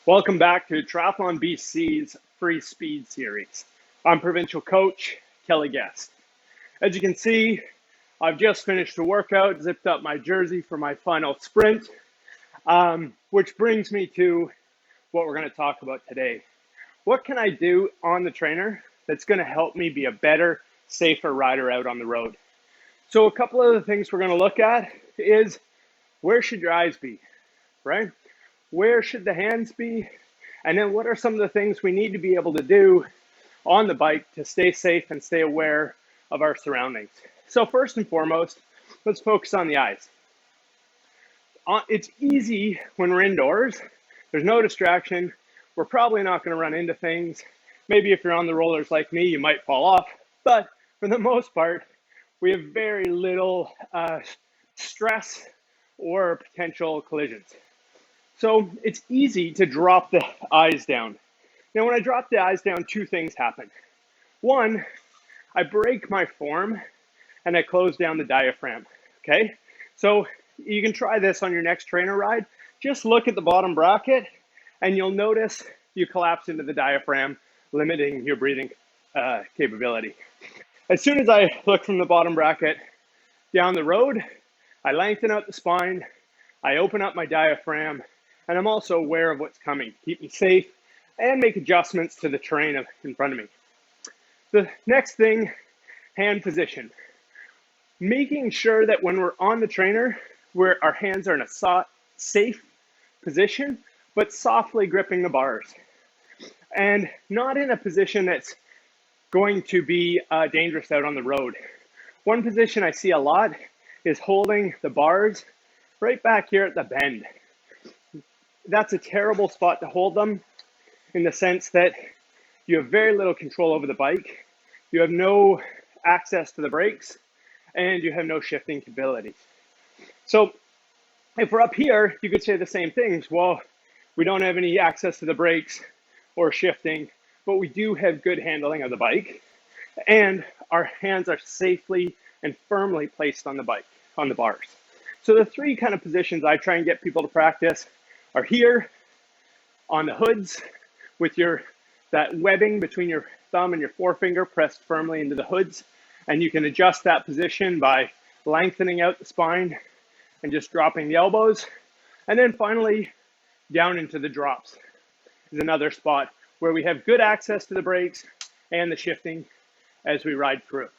Welcome back to Triathlon BC's Free Speed Series. I'm provincial coach Kelly Guest. As you can see, I've just finished the workout, zipped up my jersey for my final sprint, which brings me to what we're going to talk about today. What can I do on the trainer that's going to help me be a better, safer rider out on the road? So a couple of the things we're going to look at is where should your eyes be, right? Where should the hands be? And then what are some of the things we need to be able to do on the bike to stay safe and stay aware of our surroundings? So first and foremost, let's focus on the eyes. It's easy when we're indoors. There's no distraction. We're probably not going to run into things. Maybe if you're on the rollers like me, you might fall off. But for the most part, we have very little stress or potential collisions. So it's easy to drop the eyes down. Now, when I drop the eyes down, two things happen. One, I break my form and I close down the diaphragm, okay? So you can try this on your next trainer ride. Just look at the bottom bracket and you'll notice you collapse into the diaphragm, limiting your breathing capability. As soon as I look from the bottom bracket down the road, I lengthen out the spine, I open up my diaphragm, and I'm also aware of what's coming to keep me safe and make adjustments to the terrain in front of me. The next thing, hand position. Making sure that when we're on the trainer, our hands are in a safe position, but softly gripping the bars. And not in a position that's going to be dangerous out on the road. One position I see a lot is holding the bars right back here at the bend. That's a terrible spot to hold them in the sense that you have very little control over the bike, you have no access to the brakes, and you have no shifting ability. So if we're up here, you could say the same things. Well, we don't have any access to the brakes or shifting, but we do have good handling of the bike, and our hands are safely and firmly placed on the bike, on the bars. So the three kind of positions I try and get people to practice are here on the hoods with that webbing between your thumb and your forefinger pressed firmly into the hoods. And you can adjust that position by lengthening out the spine and just dropping the elbows. And then finally, down into the drops is another spot where we have good access to the brakes and the shifting as we ride through.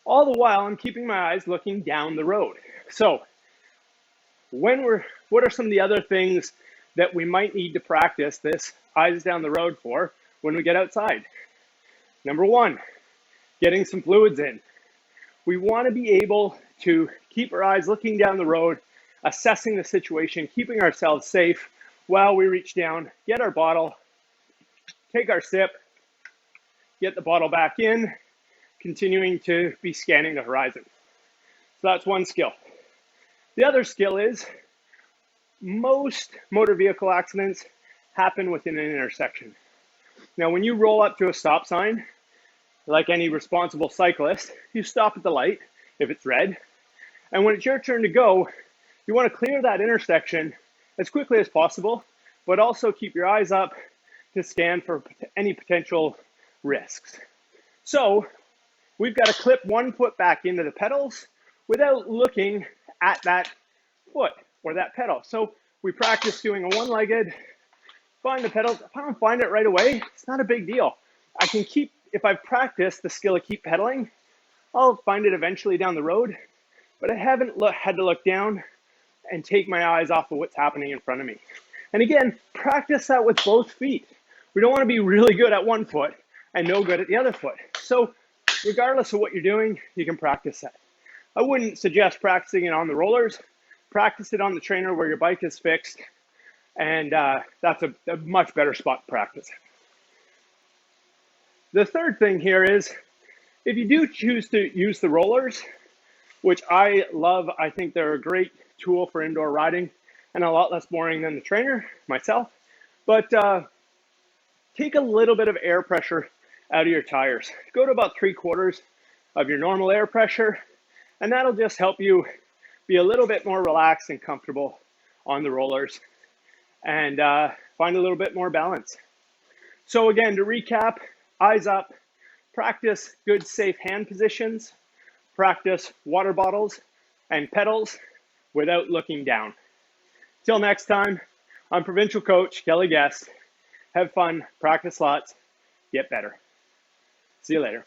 All the while, I'm keeping my eyes looking down the road. So what are some of the other things that we might need to practice this eyes down the road for when we get outside? Number one, getting some fluids in. We want to be able to keep our eyes looking down the road, assessing the situation, keeping ourselves safe while we reach down, get our bottle, take our sip, get the bottle back in, continuing to be scanning the horizon. So that's one skill. The other skill is most motor vehicle accidents happen within an intersection. Now, when you roll up to a stop sign, like any responsible cyclist, you stop at the light if it's red. And when it's your turn to go, you want to clear that intersection as quickly as possible, but also keep your eyes up to scan for any potential risks. So we've got to clip one foot back into the pedals without looking at that foot or that pedal. So we practice doing a one-legged, find the pedals. If I don't find it right away, it's not a big deal. I can if I've practiced the skill of keep pedaling, I'll find it eventually down the road, but I haven't had to look down and take my eyes off of what's happening in front of me. And again, practice that with both feet. We don't want to be really good at one foot and no good at the other foot. So regardless of what you're doing, you can practice that. I wouldn't suggest practicing it on the rollers. Practice it on the trainer where your bike is fixed, and that's a much better spot to practice. The third thing here is, if you do choose to use the rollers, which I love, I think they're a great tool for indoor riding and a lot less boring than the trainer myself, but take a little bit of air pressure out of your tires. Go to about 3/4 of your normal air pressure, and that'll just help you be a little bit more relaxed and comfortable on the rollers. and find a little bit more balance. So again, to recap, eyes up, practice good safe hand positions, practice water bottles and pedals without looking down. Till next time, I'm provincial coach Kelly Guest. Have fun, practice lots, get better. See you later.